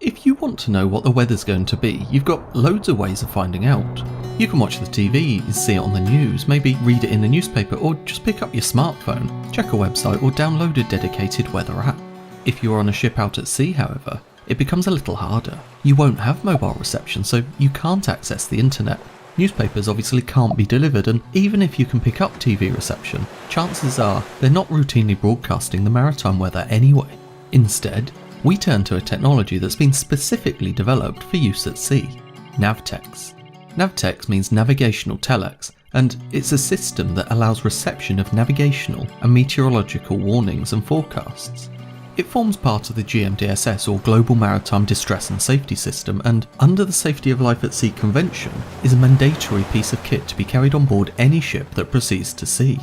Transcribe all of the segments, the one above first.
If you want to know what the weather's going to be, you've got loads of ways of finding out. You can watch the TV, see it on the news, maybe read it in a newspaper, or just pick up your smartphone, check a website, or download a dedicated weather app. If you're on a ship out at sea, however, it becomes a little harder. You won't have mobile reception, so you can't access the internet. Newspapers obviously can't be delivered, and even if you can pick up TV reception, chances are they're not routinely broadcasting the maritime weather anyway. Instead, we turn to a technology that's been specifically developed for use at sea: Navtex. Navtex means navigational telex, and it's a system that allows reception of navigational and meteorological warnings and forecasts. It forms part of the GMDSS, or Global Maritime Distress and Safety System, and under the Safety of Life at Sea Convention is a mandatory piece of kit to be carried on board any ship that proceeds to sea.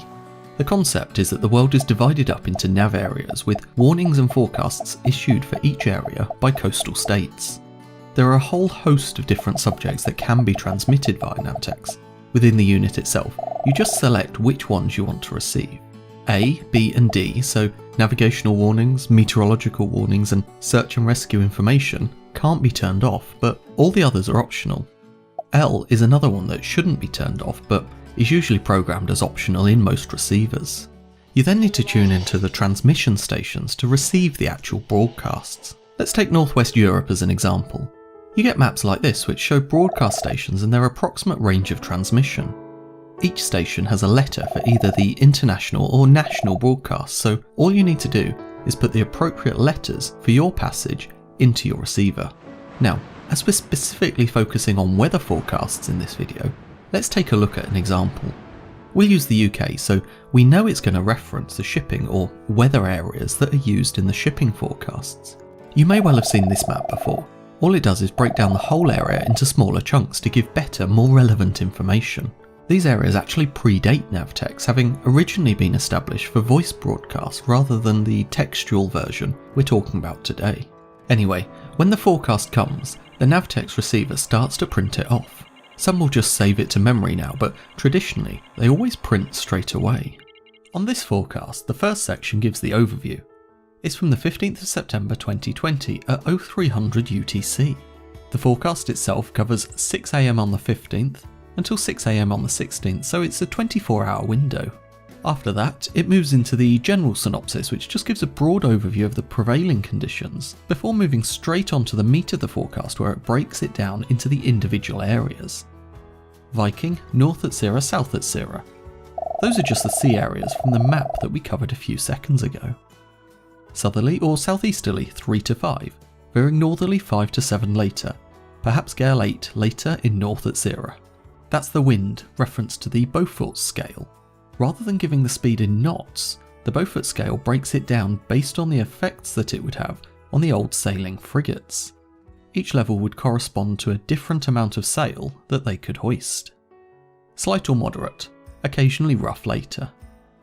The concept is that the world is divided up into nav areas, with warnings and forecasts issued for each area by coastal states. There are a whole host of different subjects that can be transmitted via Navtex. Within the unit itself, you just select which ones you want to receive. A, B and D, so navigational warnings, meteorological warnings and search and rescue information, can't be turned off, but all the others are optional. L is another one that shouldn't be turned off, but is usually programmed as optional in most receivers. You then need to tune into the transmission stations to receive the actual broadcasts. Let's take Northwest Europe as an example. You get maps like this which show broadcast stations and their approximate range of transmission. Each station has a letter for either the international or national broadcast, so all you need to do is put the appropriate letters for your passage into your receiver. Now, as we're specifically focusing on weather forecasts in this video, let's take a look at an example. We'll use the UK, so we know it's going to reference the shipping or weather areas that are used in the shipping forecasts. You may well have seen this map before. All it does is break down the whole area into smaller chunks to give better, more relevant information. These areas actually predate Navtex, having originally been established for voice broadcast rather than the textual version we're talking about today. Anyway, when the forecast comes, the Navtex receiver starts to print it off. Some will just save it to memory now, but traditionally they always print straight away. On this forecast, the first section gives the overview. It's from the 15th of September 2020 at 0300 UTC. The forecast itself covers 6 AM on the 15th until 6 AM on the 16th, so it's a 24-hour window. After that, it moves into the general synopsis, which just gives a broad overview of the prevailing conditions, before moving straight on to the meat of the forecast, where it breaks it down into the individual areas. Viking, North at Sierra, South at Sierra. Those are just the sea areas from the map that we covered a few seconds ago. Southerly or southeasterly 3 to 5, veering northerly 5 to 7 later, perhaps gale 8 later in North at Sierra. That's the wind, reference to the Beaufort scale. Rather than giving the speed in knots, the Beaufort scale breaks it down based on the effects that it would have on the old sailing frigates. Each level would correspond to a different amount of sail that they could hoist. Slight or moderate, occasionally rough later.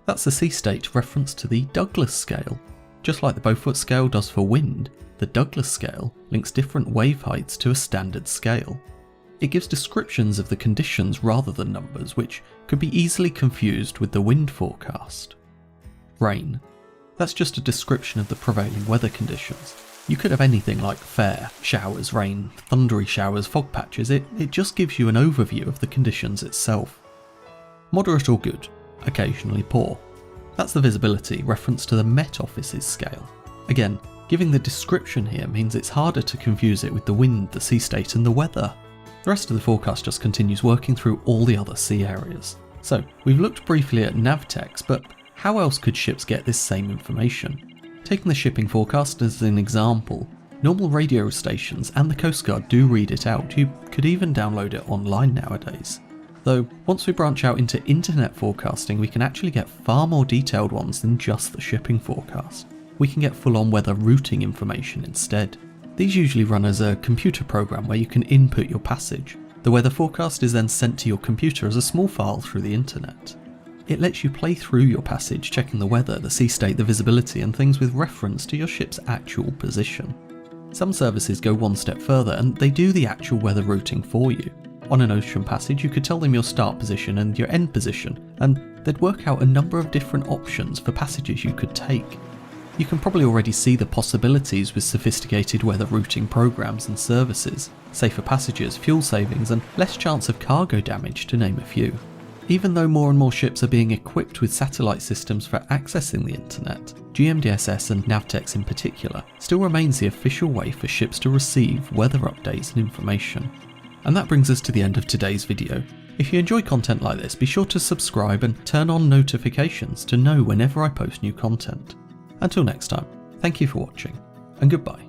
That's the sea state reference to the Douglas scale. Just like the Beaufort scale does for wind, the Douglas scale links different wave heights to a standard scale. It gives descriptions of the conditions rather than numbers, which could be easily confused with the wind forecast. Rain. That's just a description of the prevailing weather conditions. You could have anything like fair, showers, rain, thundery showers, fog patches. It just gives you an overview of the conditions itself. Moderate or good, occasionally poor. That's the visibility, reference to the Met Office's scale. Again, giving the description here means it's harder to confuse it with the wind, the sea state and the weather. The rest of the forecast just continues working through all the other sea areas. So, we've looked briefly at Navtex, but how else could ships get this same information? Taking the shipping forecast as an example, normal radio stations and the Coast Guard do read it out. You could even download it online nowadays. Though, once we branch out into internet forecasting, we can actually get far more detailed ones than just the shipping forecast. We can get full-on weather routing information instead. These usually run as a computer program where you can input your passage. The weather forecast is then sent to your computer as a small file through the internet. It lets you play through your passage, checking the weather, the sea state, the visibility and things with reference to your ship's actual position. Some services go one step further and they do the actual weather routing for you. On an ocean passage, you could tell them your start position and your end position, and they'd work out a number of different options for passages you could take. You can probably already see the possibilities with sophisticated weather routing programs and services, safer passages, fuel savings, and less chance of cargo damage, to name a few. Even though more and more ships are being equipped with satellite systems for accessing the internet, GMDSS and Navtex in particular still remains the official way for ships to receive weather updates and information. And that brings us to the end of today's video. If you enjoy content like this, be sure to subscribe and turn on notifications to know whenever I post new content. Until next time, thank you for watching, and goodbye.